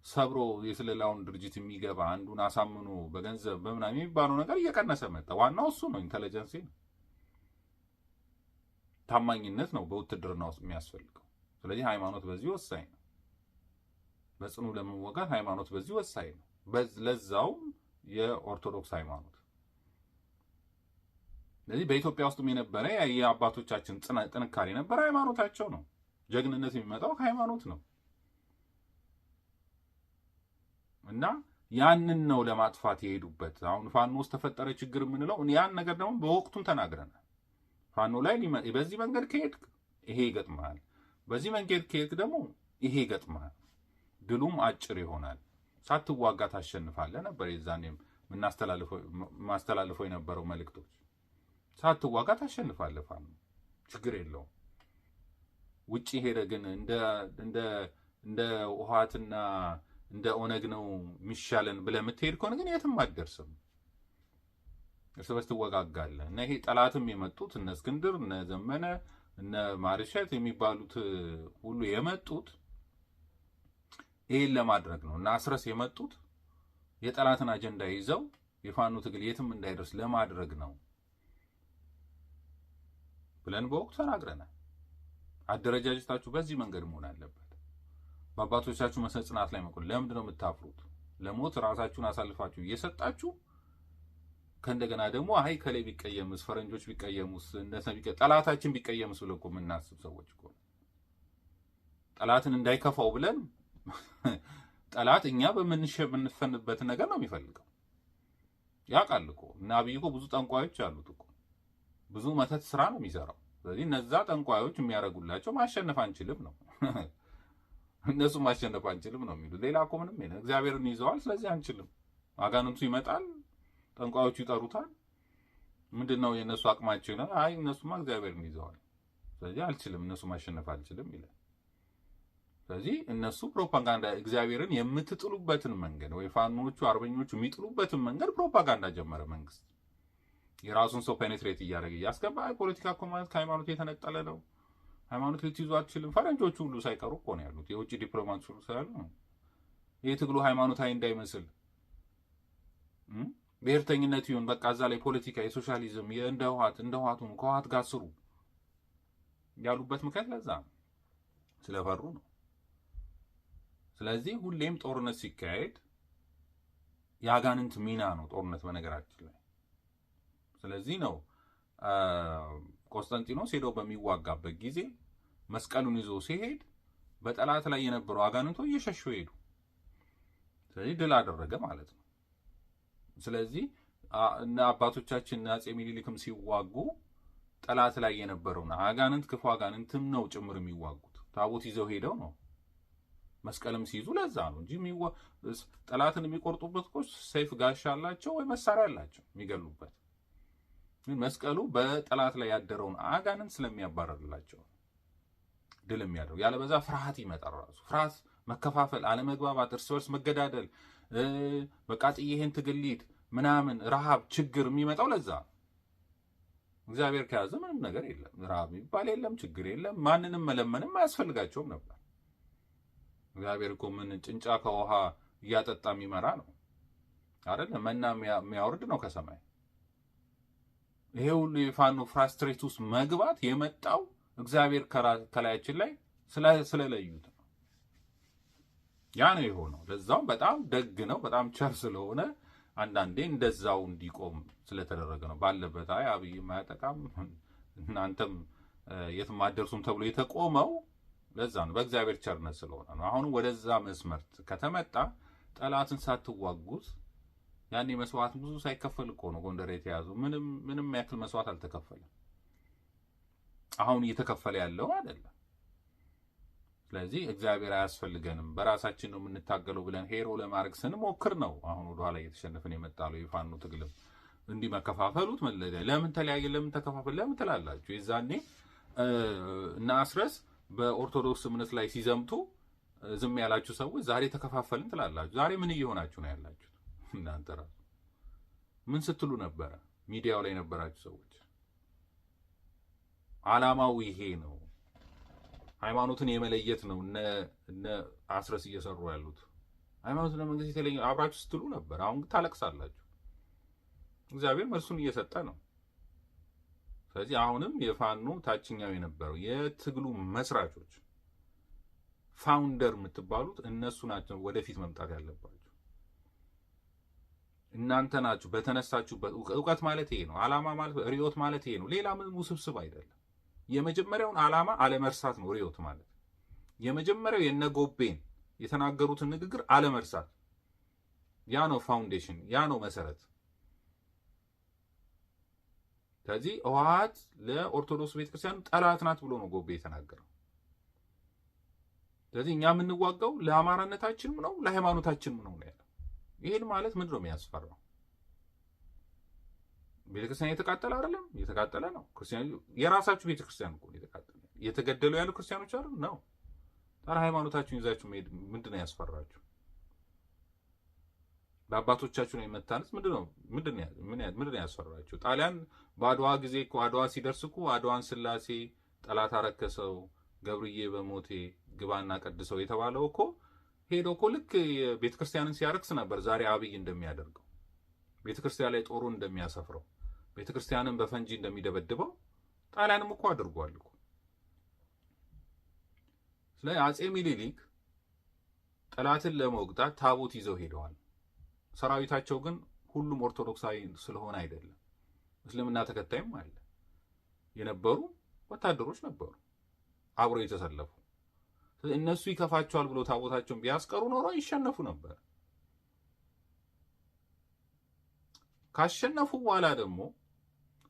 ሰብሮ የስለላውን ድርጅት የሚገባ አንዱን አሳምኖ በገንዘብ በምናምን የሚባለው ነገር እየቀነሰ መጣ። ዋናው እሱ ነው፣ ኢንተለጀንስ ነው፣ ታማኝነት ነው በውትድርና ውስጥ የሚያስፈልገው። ስለዚህ ሃይማኖት በዚህ ወሳኝ ነው። በጽኑ ለመወጋት ሃይማኖት በዚህ ወሳኝ ነው። ለዛውም የኦርቶዶክስ ሃይማኖት። ስለዚህ በኢትዮጵያ ውስጥም የነበረ የአባቶቻችን ጥንካሬ የነበረ ሃይማኖታቸው ነው። ጀግንነት የሚመጣው ከሃይማኖት ነው እና ያንን ነው ለማጥፋት የሄዱበት። አሁን ፋኖ ውስጥ ተፈጠረ ችግር የምንለው ያን ነገር ደግሞ በወቅቱም ተናግረናል። ፋኖ ላይ በዚህ መንገድ ከሄድክ ይሄ ይገጥማል፣ በዚህ መንገድ ከሄድክ ደግሞ ይሄ ይገጥማል፣ ድሉም አጭር ይሆናል፣ ሳትዋጋ ታሸንፋለህ ነበር የዛኔም ማስተላልፈው የነበረው መልእክቶች። ሳትዋጋ ታሸንፋለህ፣ ፋኖ ችግር የለውም። ውጪ ሄደ ግን እንደ ውሃትና እንደ ኦነግ ነው የሚሻለን ብለህ የምትሄድ ከሆነ ግን የትም አትደርስም። እርስ በርስ ትወጋጋለህ። እና ይሄ ጠላትም የመጡት እነ እስክንድር፣ እነ ዘመነ፣ እነ ማርሸት የሚባሉት ሁሉ የመጡት ይሄን ለማድረግ ነው። እና አስረስ የመጡት የጠላትን አጀንዳ ይዘው የፋኖ ትግል የትም እንዳይደርስ ለማድረግ ነው ብለን በወቅቱ ተናግረናል። አደረጃጀታችሁ በዚህ መንገድ መሆን አለበት። በአባቶቻችሁ መሰረት ጽናት ላይ መቆም። ለምንድን ነው የምታፍሩት? ለሞት ራሳችሁን አሳልፋችሁ እየሰጣችሁ ከእንደገና ደግሞ አይ ከላይ ቢቀየምስ፣ ፈረንጆች ቢቀየሙስ፣ ጠላታችን ቢቀየምስ ብለን እኮ የምናስብ ሰዎች እኮ ጠላትን እንዳይከፋው ብለን ጠላት እኛ በምንፈንበት ነገር ነው የሚፈልገው። ያውቃል እኮ እና አብይ እኮ ብዙ ጠንቋዮች አሉት እኮ ብዙ መተት ስራ ነው የሚሰራው። ስለዚህ እነዛ ጠንቋዮች የሚያደርጉላቸው ማሸነፍ አንችልም ነው እነሱ ማሸነፍ አንችልም ነው የሚሉት። ሌላ እኮ ምንም የለም። እግዚአብሔርን ይዘዋል፣ ስለዚህ አንችልም። አጋንንቱ ይመጣል፣ ጠንቋዮቹ ይጠሩታል። ምንድነው የእነሱ አቅማቸው ነው? አይ እነሱማ እግዚአብሔርን ይዘዋል፣ ስለዚህ አልችልም፣ እነሱ ማሸነፍ አልችልም ይላል። ስለዚህ እነሱ ፕሮፓጋንዳ እግዚአብሔርን የምትጥሉበትን መንገድ ወይ ፋኖቹ አርበኞቹ የሚጥሉበትን መንገድ ፕሮፓጋንዳ ጀመረ መንግስት። የራሱን ሰው ፔኔትሬት እያደረገ እያስገባ ፖለቲካ እኮ ማለት ከሃይማኖት የተነጠለ ነው፣ ሃይማኖት ልትይዙ አትችልም። ፈረንጆቹ ሁሉ ሳይቀሩ እኮ ነው ያሉት፣ የውጭ ዲፕሎማቶች ሁሉ ስላሉ ነው። ይህ ትግሉ ሃይማኖታዊ እንዳይመስል ብሔርተኝነት ይሁን በቃ እዛ ላይ ፖለቲካ የሶሻሊዝም እንደ ህወሓት ሆኑ ከህወሓት ጋር ስሩ ያሉበት ምክንያት ለዛ ነው፣ ስለፈሩ ነው። ስለዚህ ሁሌም ጦርነት ሲካሄድ የአጋንንት ሚና ነው ጦርነት በነገራችን ላይ። ስለዚህ ነው ቆስጠንጢኖስ ሄዶ በሚዋጋበት ጊዜ መስቀሉን ይዞ ሲሄድ በጠላት ላይ የነበሩ አጋንንቶች እየሸሹ ሄዱ። ስለዚህ ድል አደረገ ማለት ነው። ስለዚህ እና አባቶቻችን አፄ ሚኒሊክም ሲዋጉ ጠላት ላይ የነበረውና አጋንንት ክፉ አጋንንትም ነው ጭምር የሚዋጉት። ታቦት ይዘው ሄደው ነው መስቀልም ሲይዙ ለዛ ነው እንጂ ጠላትን የሚቆርጡበት እኮ ሰይፍ ጋሻ አላቸው ወይ መሳሪያ አላቸው የሚገሉበት። ግን መስቀሉ በጠላት ላይ ያደረውን አጋንንት ስለሚያባረርላቸው ድል የሚያደርጉ። ያለበዛ ፍርሃት ይመጣል። ራሱ ፍርሃት፣ መከፋፈል፣ አለመግባባት፣ እርስ በርስ መገዳደል፣ በቃ ጥይሄን ትግሊት ምናምን ረሃብ፣ ችግር የሚመጣው ለዛ። እግዚአብሔር ከያዘ ምንም ነገር የለም፣ ረሃብ የሚባል የለም፣ ችግር የለም። ማንንም መለመንም አያስፈልጋቸውም ነበር። እግዚአብሔር እኮ ምን ጭንጫ ከውሃ እያጠጣ የሚመራ ነው አይደል? መና የሚያወርድ ነው ከሰማይ ይሄ ሁሉ የፋኖ ፍራስትሬት ውስጥ መግባት የመጣው እግዚአብሔር ከላያችን ላይ ስለለዩት ነው። ያ ነው የሆነው። ለዛውም በጣም ደግ ነው፣ በጣም ቸር ስለሆነ አንዳንዴ እንደዛው እንዲቆም ስለተደረገ ነው። ባለበት አይ አብይ ማያጠቃም እናንተም የትም አትደርሱም ተብሎ የተቆመው ለዛ ነው፣ በእግዚአብሔር ቸርነት ስለሆነ ነው። አሁን ወደዛ መስመር ከተመጣ ጠላትን ሳትዋጉት ያኔ መስዋዕት ብዙ ሳይከፈል እኮ ነው ጎንደር የተያዙ። ምንም ያክል መስዋዕት አልተከፈለም። አሁን እየተከፈለ ያለው አይደለም። ስለዚህ እግዚአብሔር አያስፈልገንም በራሳችን ነው የምንታገለው ብለን ሄሮ ለማድረግ ስንሞክር ነው አሁን ወደኋላ እየተሸነፍን የመጣለው። የፋኖ ትግልም እንዲህ መከፋፈሉት ለምን ተለያየ፣ ለምን ተከፋፈል፣ ለምን ትላላችሁ? የዛኔ እና አስረስ በኦርቶዶክስ እምነት ላይ ሲዘምቱ ዝም ያላችሁ ሰዎች ዛሬ ተከፋፈልን ትላላችሁ። ዛሬ ምን እየሆናችሁ ነው ያላችሁት? እናንተ ራሱ ምን ስትሉ ነበረ? ሚዲያው ላይ የነበራችሁ ሰዎች አላማው ይሄ ነው፣ ሃይማኖትን የመለየት ነው። እነ አስረስ እየሰሩ ያሉት ሃይማኖትን ለመንግስት የተለየ አብራችሁ ስትሉ ነበር። አሁን ግን ታለቅሳላችሁ። እግዚአብሔር መልሱን እየሰጠ ነው። ስለዚህ አሁንም የፋኖ ታችኛው የነበረው የትግሉ መስራቾች ፋውንደር የምትባሉት እነሱ ናቸው ወደፊት መምጣት ያለባቸው። እናንተ ናችሁ በተነሳችሁበት። እውቀት ማለት ይሄ ነው። ዓላማ ማለት ርዕዮት ማለት ይሄ ነው። ሌላ ምንም ውስብስብ አይደለም። የመጀመሪያውን ዓላማ አለመርሳት ነው ርዕዮት ማለት። የመጀመሪያው የነጎቤን የተናገሩትን ንግግር አለመርሳት፣ ያ ነው ፋውንዴሽን፣ ያ ነው መሰረት። ስለዚህ ህወሓት ለኦርቶዶክስ ቤተክርስቲያን ጠላት ናት ብሎ ነው ጎቤ የተናገረው። ስለዚህ እኛ የምንዋጋው ለአማራነታችንም ነው ለሃይማኖታችንም ነው ያለው። ይሄን ማለት ምንድን ነው የሚያስፈራው? ቤተክርስቲያን የተቃጠለ አይደለም፣ የተቃጠለ ነው። ክርስቲያን የራሳችሁ ቤተክርስቲያን እኮ የተቃጠለ የተገደሉ ያሉ ክርስቲያኖች አይደል ነው። ታዲያ ሃይማኖታችሁን ይዛችሁ መሄድ ምንድን ነው ያስፈራችሁ? በአባቶቻችሁ ላይ መታነጽ ምንድን ነው ያስፈራችሁ? ጣሊያን በአድዋ ጊዜ እኮ አድዋ ሲደርስ እኮ አድዋን ስላሴ ጠላት አረከሰው ገብርዬ በሞቴ ግባና ቀድሰው የተባለው እኮ ሄዶ እኮ ልክ ቤተክርስቲያንን ሲያረክስ ነበር ዛሬ አብይ እንደሚያደርገው፣ ቤተክርስቲያን ላይ ጦሩን እንደሚያሰፍረው፣ ቤተክርስቲያንን በፈንጂ እንደሚደበድበው ጣሊያንም እኮ አድርጓል እኮ። ስለዚህ አጼ ሚኒሊክ ጠላትን ለመውግታት ታቦት ይዘው ሄደዋል። ሰራዊታቸው ግን ሁሉም ኦርቶዶክሳዊ ስለሆነ አይደለም፣ እስልምና ተከታይም አለ የነበሩ ወታደሮች ነበሩ አብረው የተሰለፉ። እነሱ ይከፋቸዋል ብሎ ታቦታቸውን ቢያስቀሩ ኖሮ ይሸነፉ ነበር። ካሸነፉ በኋላ ደግሞ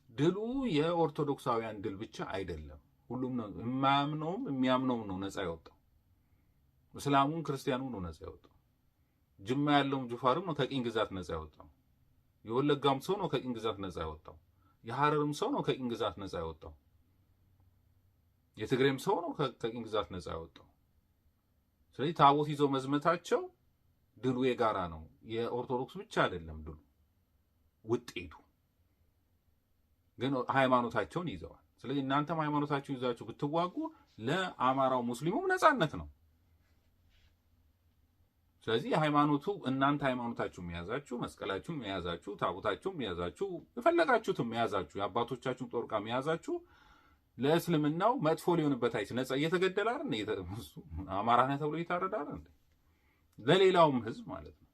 ድሉ የኦርቶዶክሳውያን ድል ብቻ አይደለም። ሁሉም ነው፣ የማያምነውም የሚያምነውም ነው ነፃ ያወጣው። እስላሙም ክርስቲያኑም ነው ነፃ ያወጣው። ጅማ ያለውም ጁፋርም ነው ከቅኝ ግዛት ነፃ ያወጣው። የወለጋም ሰው ነው ከቅኝ ግዛት ነፃ ያወጣው። የሐረርም ሰው ነው ከቅኝ ግዛት ነፃ ያወጣው። የትግሬም ሰው ነው ከቅኝ ግዛት ነፃ ያወጣው። ስለዚህ ታቦት ይዘው መዝመታቸው ድሉ የጋራ ነው። የኦርቶዶክስ ብቻ አይደለም ድሉ፣ ውጤቱ ግን ሃይማኖታቸውን ይዘዋል። ስለዚህ እናንተም ሃይማኖታችሁን ይዛችሁ ብትዋጉ ለአማራው ሙስሊሙም ነፃነት ነው። ስለዚህ ሃይማኖቱ እናንተ ሃይማኖታችሁን መያዛችሁ፣ መስቀላችሁን መያዛችሁ፣ ታቦታችሁን መያዛችሁ፣ የፈለጋችሁትን መያዛችሁ፣ የአባቶቻችሁን ጦር ዕቃ መያዛችሁ ለእስልምናው መጥፎ ሊሆንበት አይችል። ነፃ እየተገደለ አይደል አማራ ነህ ተብሎ እየታረደ አይደል? ለሌላውም ህዝብ ማለት ነው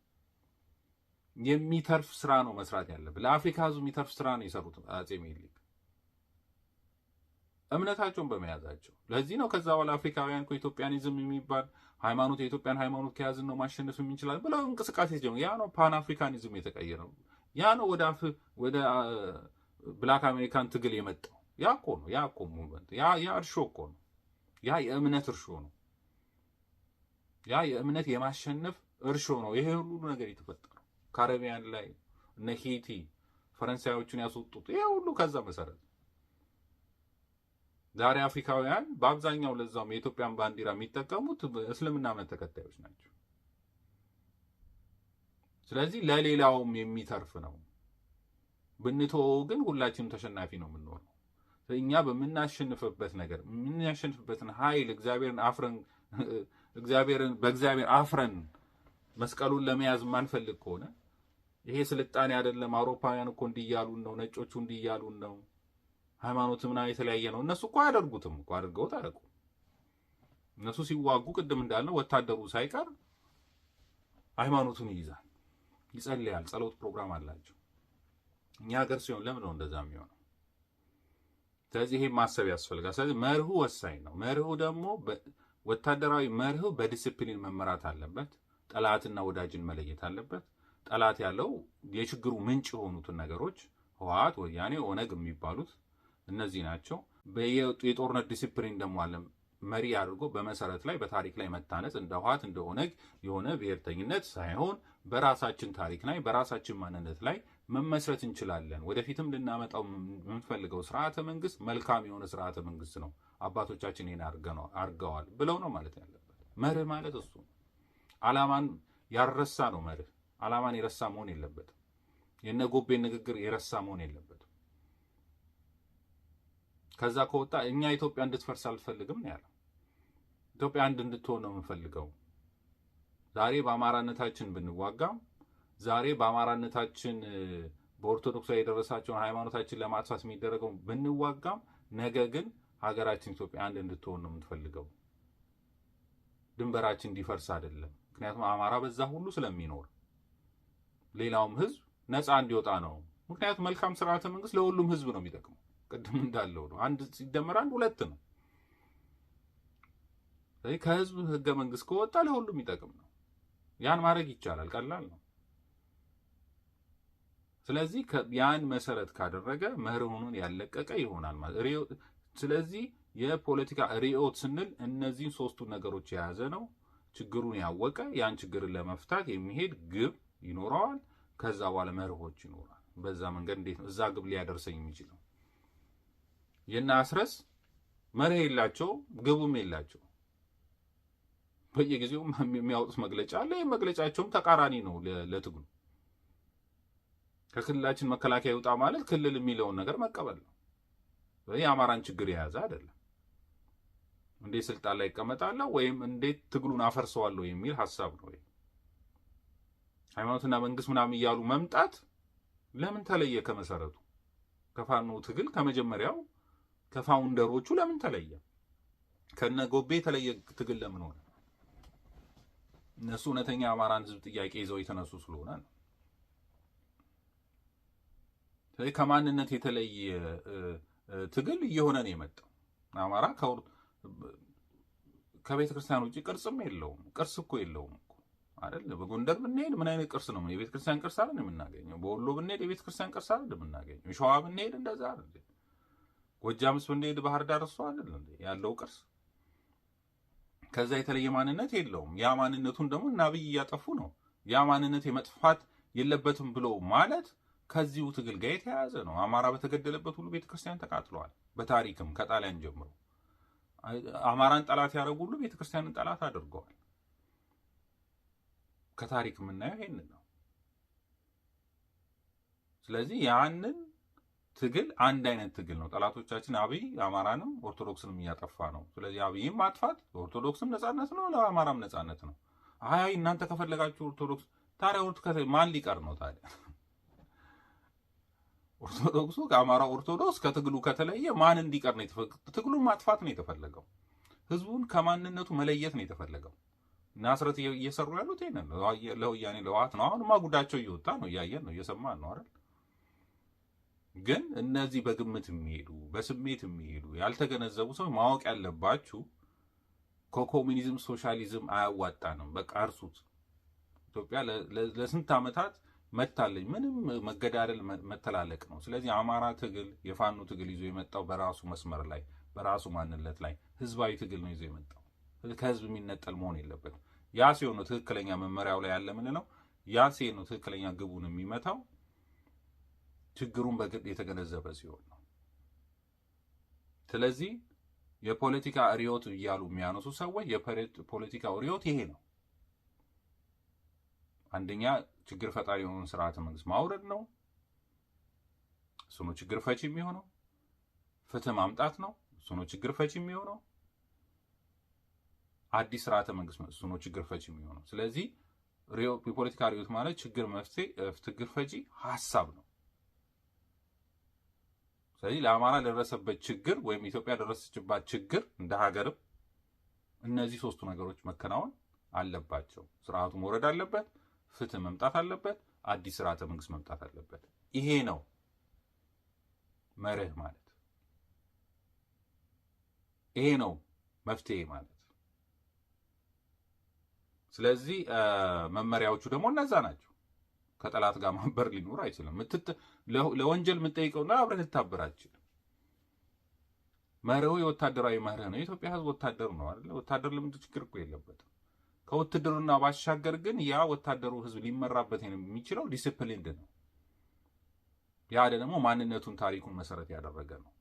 የሚተርፍ ስራ ነው መስራት ያለብን። ለአፍሪካ ህዝብ የሚተርፍ ስራ ነው የሰሩት አጼ ሚኒሊክ እምነታቸውን በመያዛቸው። ለዚህ ነው ከዛ በኋላ አፍሪካውያን እኮ ኢትዮጵያኒዝም የሚባል ሃይማኖት የኢትዮጵያን ሃይማኖት ከያዝን ነው ማሸነፍ የምንችላል ብለው እንቅስቃሴ ጀመሩ። ያ ነው ፓን አፍሪካኒዝም የተቀየረው። ያ ነው ወደ ብላክ አሜሪካን ትግል የመጣው። ያ እኮ ሙቭመንት ያ እርሾ እኮ ነው። ያ የእምነት እርሾ ነው። ያ የእምነት የማሸነፍ እርሾ ነው። ይሄ ሁሉ ነገር የተፈጠረው ካሪቢያን ላይ እነ ሄይቲ ፈረንሳዮቹን ያስወጡት ይሄ ሁሉ ከዛ መሰረት። ዛሬ አፍሪካውያን በአብዛኛው ለዛም የኢትዮጵያን ባንዲራ የሚጠቀሙት እስልምና እምነት ተከታዮች ናቸው። ስለዚህ ለሌላውም የሚተርፍ ነው። ብንተወው ግን ሁላችንም ተሸናፊ ነው የምንሆነው። እኛ በምናሸንፍበት ነገር የምናሸንፍበትን ኃይል በእግዚአብሔር አፍረን መስቀሉን ለመያዝ የማንፈልግ ከሆነ ይሄ ስልጣኔ አይደለም፣ አውሮፓውያን እኮ እንዲያሉን ነው፣ ነጮቹ እንዲያሉን ነው፣ ሃይማኖት ምናምን የተለያየ ነው። እነሱ እኮ አያደርጉትም እኮ አድርገውት አያውቁም። እነሱ ሲዋጉ ቅድም እንዳልነው ወታደሩ ሳይቀር ሃይማኖቱን ይይዛል፣ ይጸልያል፣ ጸሎት ፕሮግራም አላቸው። እኛ ሀገር ሲሆን ለምን ነው እንደዛ የሚሆነው? ስለዚህ ይሄ ማሰብ ያስፈልጋል። ስለዚህ መርሁ ወሳኝ ነው። መርሁ ደግሞ ወታደራዊ መርሁ በዲሲፕሊን መመራት አለበት። ጠላትና ወዳጅን መለየት አለበት። ጠላት ያለው የችግሩ ምንጭ የሆኑትን ነገሮች ህወሓት፣ ወያኔ፣ ኦነግ የሚባሉት እነዚህ ናቸው። የጦርነት ዲሲፕሊን ደግሞ አለ። መሪ አድርጎ በመሰረት ላይ በታሪክ ላይ መታነጽ እንደ ህወሓት እንደ ኦነግ የሆነ ብሔርተኝነት ሳይሆን በራሳችን ታሪክ ላይ በራሳችን ማንነት ላይ መመስረት እንችላለን። ወደፊትም ልናመጣው የምንፈልገው ስርዓተ መንግስት መልካም የሆነ ስርዓተ መንግስት ነው፣ አባቶቻችን ይሄን አድርገዋል ብለው ነው ማለት ያለበት። መርህ ማለት እሱ ነው። ዓላማን ያረሳ ነው መርህ። ዓላማን የረሳ መሆን የለበትም። የነ ጎቤን ንግግር የረሳ መሆን የለበትም። ከዛ ከወጣ እኛ ኢትዮጵያ እንድትፈርስ አልፈልግም ነው ያለው። ኢትዮጵያ አንድ እንድትሆን ነው የምንፈልገው። ዛሬ በአማራነታችን ብንዋጋም ዛሬ በአማራነታችን በኦርቶዶክሳዊ የደረሳቸውን ሃይማኖታችን ለማጥፋት የሚደረገው ብንዋጋም ነገ ግን ሀገራችን ኢትዮጵያ አንድ እንድትሆን ነው የምትፈልገው። ድንበራችን እንዲፈርስ አይደለም። ምክንያቱም አማራ በዛ ሁሉ ስለሚኖር ሌላውም ህዝብ ነፃ እንዲወጣ ነው። ምክንያቱም መልካም ስርዓተ መንግስት ለሁሉም ህዝብ ነው የሚጠቅመው። ቅድም እንዳለው ነው፣ አንድ ሲደመር አንድ ሁለት ነው። ስለዚህ ከህዝብ ህገ መንግስት ከወጣ ለሁሉም ይጠቅም ነው። ያን ማድረግ ይቻላል፣ ቀላል ነው። ስለዚህ ያን መሰረት ካደረገ መርሁን ያለቀቀ ይሆናል ማለት። ስለዚህ የፖለቲካ ርዕዮት ስንል እነዚህን ሶስቱን ነገሮች የያዘ ነው። ችግሩን ያወቀ ያን ችግርን ለመፍታት የሚሄድ ግብ ይኖረዋል። ከዛ በኋላ መርሆች ይኖራል። በዛ መንገድ እንዴት ነው እዛ ግብ ሊያደርሰኝ የሚችለው? የና አስረስ መርህ የላቸው ግቡም የላቸው። በየጊዜው የሚያወጡት መግለጫ አለ። መግለጫቸውም ተቃራኒ ነው ለትግሉ። ከክልላችን መከላከያ ይውጣ ማለት ክልል የሚለውን ነገር መቀበል ነው። የአማራን ችግር የያዘ አይደለም። እንዴት ስልጣን ላይ ይቀመጣለሁ ወይም እንዴት ትግሉን አፈርሰዋለሁ የሚል ሐሳብ ነው። ሃይማኖትና መንግስት ምናምን እያሉ መምጣት ለምን ተለየ? ከመሰረቱ ከፋኖ ትግል ከመጀመሪያው ከፋውንደሮቹ ለምን ተለየ? ከነ ጎቤ የተለየ ትግል ለምን ሆነ? እነሱ እውነተኛ አማራን ህዝብ ጥያቄ ይዘው የተነሱ ስለሆነ ነው። ስለዚህ ከማንነት የተለየ ትግል እየሆነ ነው የመጣው። አማራ ከቤተ ክርስቲያን ውጭ ቅርስም የለውም። ቅርስ እኮ የለውም እኮ አይደል? በጎንደር ብንሄድ ምን አይነት ቅርስ ነው? የቤተ ክርስቲያን ቅርስ አይደል የምናገኘው? በወሎ ብንሄድ የቤተ ክርስቲያን ቅርስ አይደል የምናገኘው? ሸዋ ብንሄድ እንደዛ አይደል? ጎጃምስ ብንሄድ ባህር ዳር እሱ አይደል እንዴ ያለው ቅርስ? ከዛ የተለየ ማንነት የለውም። ያ ማንነቱን ደግሞ ናብይ እያጠፉ ነው። ያ ማንነት የመጥፋት የለበትም ብሎ ማለት ከዚሁ ትግል ጋር የተያያዘ ነው። አማራ በተገደለበት ሁሉ ቤተክርስቲያን ተቃጥለዋል። በታሪክም ከጣሊያን ጀምሮ አማራን ጠላት ያደረጉ ሁሉ ቤተክርስቲያንን ጠላት አድርገዋል። ከታሪክ የምናየው ይሄንን ነው። ስለዚህ ያንን ትግል አንድ አይነት ትግል ነው። ጠላቶቻችን አብይ አማራንም ኦርቶዶክስንም እያጠፋ ነው። ስለዚህ አብይም ማጥፋት ለኦርቶዶክስም ነጻነት ነው፣ ለአማራም ነጻነት ነው። አይ እናንተ ከፈለጋችሁ ኦርቶዶክስ ታዲያ ማን ሊቀር ነው ታዲያ? ኦርቶዶክሱ ከአማራ ኦርቶዶክስ ከትግሉ ከተለየ ማን እንዲቀር ነው የተፈለገው? ትግሉን ማጥፋት ነው የተፈለገው። ህዝቡን ከማንነቱ መለየት ነው የተፈለገው። ናስረት እየሰሩ ያሉት ይሄንን ነው። ለወያኔ ለህወሓት ነው። አሁንማ ጉዳቸው እየወጣ ነው፣ እያየን ነው፣ እየሰማን ነው አይደል? ግን እነዚህ በግምት የሚሄዱ በስሜት የሚሄዱ ያልተገነዘቡ ሰው ማወቅ ያለባችሁ ከኮሚኒዝም ሶሻሊዝም አያዋጣንም። በቃ እርሱት። ኢትዮጵያ ለስንት ዓመታት መታለኝ። ምንም መገዳደል መተላለቅ ነው። ስለዚህ አማራ ትግል የፋኖ ትግል ይዞ የመጣው በራሱ መስመር ላይ በራሱ ማንነት ላይ ህዝባዊ ትግል ነው ይዞ የመጣው። ከህዝብ የሚነጠል መሆን የለበትም። ያ ሲሆን ነው ትክክለኛ መመሪያው ላይ ያለ ምን ነው። ያ ሲሆን ነው ትክክለኛ ግቡን የሚመታው። ችግሩን በግድ የተገነዘበ ሲሆን ነው። ስለዚህ የፖለቲካ ርዕዮት እያሉ የሚያነሱ ሰዎች የፖለቲካው ርዕዮት ይሄ ነው። አንደኛ ችግር ፈጣሪ የሆነውን ስርዓተ መንግስት ማውረድ ነው። እሱ ነው ችግር ፈቺ የሚሆነው። ፍትህ ማምጣት ነው። እሱ ነው ችግር ፈቺ የሚሆነው። አዲስ ስርዓተ መንግስት እሱ ነው ችግር ፈቺ የሚሆነው። ስለዚህ የፖለቲካ ርዕዮት ማለት ችግር መፍትሄ ችግር ፈጂ ሐሳብ ነው። ስለዚህ ለአማራ ለደረሰበት ችግር ወይም ኢትዮጵያ ደረሰችባት ችግር እንደ ሀገርም እነዚህ ሶስቱ ነገሮች መከናወን አለባቸው። ስርዓቱ መውረድ አለበት፣ ፍትህ መምጣት አለበት፣ አዲስ ስርዓተ መንግስት መምጣት አለበት። ይሄ ነው መርህ ማለት። ይሄ ነው መፍትሄ ማለት። ስለዚህ መመሪያዎቹ ደግሞ እነዛ ናቸው። ከጠላት ጋር ማበር ሊኖር አይችልም። ለወንጀል የምትጠይቀውና አብረህ ልታበራችሁ መርሁ የወታደራዊ መርህ ነው። የኢትዮጵያ ህዝብ ወታደር ነው አይደል? ወታደር ልምድ ችግር እኮ የለበትም። ከውትድርና ባሻገር ግን ያ ወታደሩ ህዝብ ሊመራበት የሚችለው ዲሲፕሊንድ ነው። ያ ደግሞ ማንነቱን ታሪኩን መሰረት ያደረገ ነው።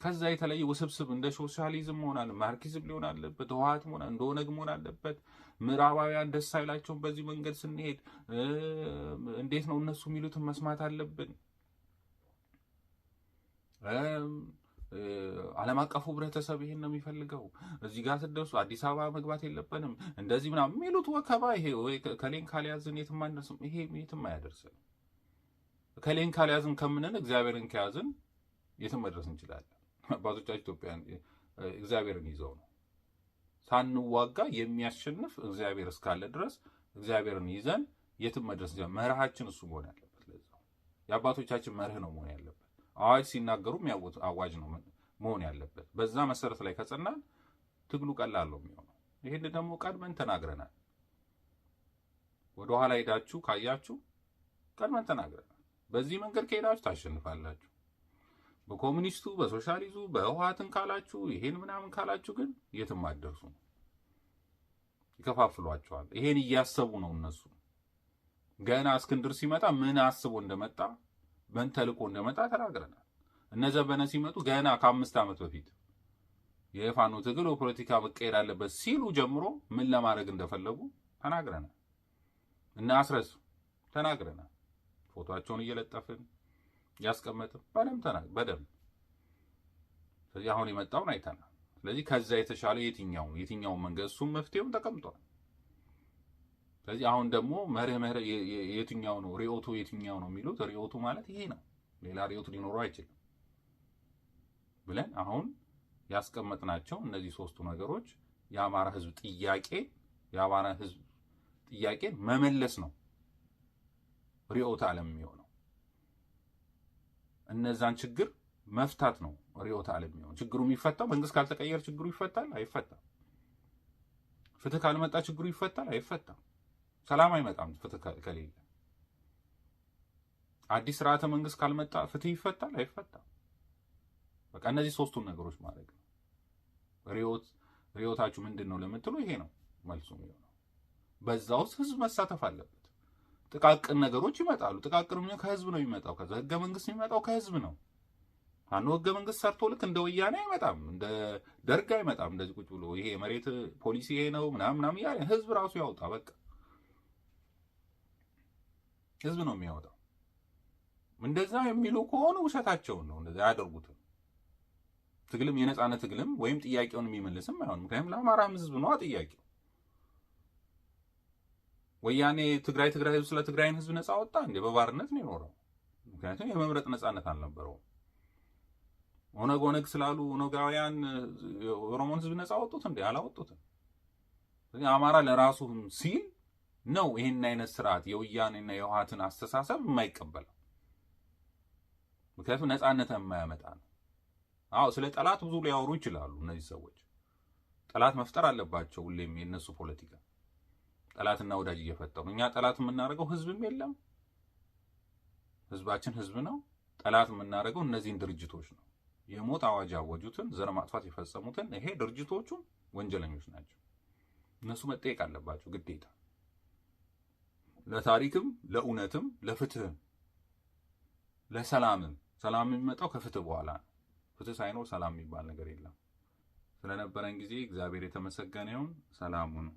ከዛ የተለየ ውስብስብ እንደ ሶሻሊዝም መሆን አለ፣ ማርክሲዝም ሊሆን አለበት፣ ህወሓት መሆን እንደ ኦነግ መሆን አለበት። ምዕራባውያን ደስ አይላቸውም በዚህ መንገድ ስንሄድ እንዴት ነው እነሱ የሚሉትን መስማት አለብን። ዓለም አቀፉ ህብረተሰብ ይሄን ነው የሚፈልገው። እዚህ ጋር ስትደርሱ አዲስ አበባ መግባት የለብንም እንደዚህ ምናምን የሚሉት ወከባ ይሄ ወይ ከሌን ካልያዝን የትም አንደርስም። ይሄ የትም አያደርስም። ከሌን ካልያዝን ከምንን እግዚአብሔርን ከያዝን የትም መድረስ እንችላለን። አባቶቻችን ኢትዮጵያን እግዚአብሔርን ይዘው ነው ሳንዋጋ የሚያሸንፍ እግዚአብሔር እስካለ ድረስ እግዚአብሔርን ይዘን የትም መድረስ እንችላለን። መርሃችን እሱ መሆን ያለበት ለዛው የአባቶቻችን መርህ ነው መሆን ያለበት። አዋጅ ሲናገሩ የሚያውቁት አዋጅ ነው መሆን ያለበት። በዛ መሰረት ላይ ከጸናን ትግሉ ቀላል ነው የሚሆነው። ይሄን ደግሞ ቀድመን ተናግረናል። ወደ ኋላ ሄዳችሁ ካያችሁ ቀድመን ተናግረናል። በዚህ መንገድ ከሄዳችሁ ታሸንፋላችሁ። በኮሙኒስቱ በሶሻሊዙ በህወሓትን ካላችሁ ይሄን ምናምን ካላችሁ ግን የትም አትደርሱ። ይከፋፍሏቸዋል። ይሄን እያሰቡ ነው እነሱ። ገና እስክንድር ሲመጣ ምን አስቦ እንደመጣ ምን ተልቆ እንደመጣ ተናግረናል። እነ ዘበነ ሲመጡ ገና ከ5 ዓመት በፊት የፋኖ ትግል ፖለቲካ መቀየር አለበት ሲሉ ጀምሮ ምን ለማድረግ እንደፈለጉ ተናግረናል። እና አስረስ ተናግረናል። ፎቶአቸውን እየለጠፍን ያስቀመጥን በደም ስለዚህ አሁን የመጣውን አይተናል። ስለዚህ ከዛ የተሻለ የትኛው መንገድ እሱም መፍትሄውም ተቀምጧል። ስለዚህ አሁን ደግሞ መርህ የትኛው ነው ርዕዮቱ የትኛው ነው የሚሉት ርዕዮቱ ማለት ይሄ ነው፣ ሌላ ርዕዮት ሊኖረው አይችልም ብለን አሁን ያስቀመጥናቸው እነዚህ ሶስቱ ነገሮች የአማራ ህዝብ ጥያቄ መመለስ ነው ርዕዮተ ዓለም የሚሆነው። እነዛን ችግር መፍታት ነው ርዕዮተ ዓለም የሚሆነው። ችግሩ የሚፈታው መንግስት ካልተቀየረ ችግሩ ይፈታል አይፈታም። ፍትህ ካልመጣ ችግሩ ይፈታል አይፈታም። ሰላም አይመጣም ፍትህ ከሌለ። አዲስ ስርዓተ መንግስት ካልመጣ ፍትህ ይፈታል አይፈታም። በቃ እነዚህ ሶስቱን ነገሮች ማድረግ ነው። ርዕዮታችሁ ምንድን ነው ለምትሉ ይሄ ነው መልሱ የሚሆነው። በዛ ውስጥ ህዝብ መሳተፍ አለበት። ጥቃቅን ነገሮች ይመጣሉ። ጥቃቅን ከህዝብ ነው የሚመጣው። ከዛ ህገ መንግስት የሚመጣው ከህዝብ ነው። አንዱ ህገ መንግስት ሰርቶ ልክ እንደ ወያኔ አይመጣም፣ እንደ ደርግ አይመጣም። እንደዚህ ቁጭ ብሎ ይሄ የመሬት ፖሊሲ ይሄ ነው ምናምን ያለ ህዝብ ራሱ ያውጣ። በቃ ህዝብ ነው የሚያወጣው። እንደዛ የሚሉ ከሆኑ ውሸታቸውን ነው። እንደዛ አያደርጉትም። ትግልም የነጻነት ትግልም ወይም ጥያቄውን የሚመልስም አይሆንም። ምክንያቱም ለአማራም ህዝብ ነው ጥያቄው። ወያኔ ትግራይ ህዝብ ስለ ትግራይን ህዝብ ነጻ ወጣ እንዴ? በባርነት ነው የኖረው። ምክንያቱም የመምረጥ ነጻነት አልነበረውም። ኦነግ ስላሉ ኦነጋውያን የኦሮሞን ህዝብ ነጻ ወጡት እንዴ? አላወጡትም። ስለዚህ አማራ ለራሱ ሲል ነው ይሄን አይነት ስርዓት የወያኔና የህወሓትን አስተሳሰብ የማይቀበለው። ምክንያቱም ነጻነት የማያመጣ ነው። አዎ ስለ ጠላት ብዙ ሊያወሩ ይችላሉ እነዚህ ሰዎች። ጠላት መፍጠር አለባቸው ሁሌም የነሱ ፖለቲካ። ጠላትና ወዳጅ እየፈጠሩ እኛ ጠላት የምናደርገው ህዝብም የለም። ህዝባችን ህዝብ ነው። ጠላት የምናደርገው እነዚህን ድርጅቶች ነው። የሞት አዋጅ ያወጁትን ዘር ማጥፋት የፈጸሙትን ይሄ ድርጅቶቹ ወንጀለኞች ናቸው። እነሱ መጠየቅ አለባቸው ግዴታ። ለታሪክም ለእውነትም ለፍትህም ለሰላምም። ሰላም የሚመጣው ከፍትህ በኋላ ነው። ፍትህ ሳይኖር ሰላም የሚባል ነገር የለም። ስለነበረን ጊዜ እግዚአብሔር የተመሰገነ ይሁን። ሰላም ሁኑ።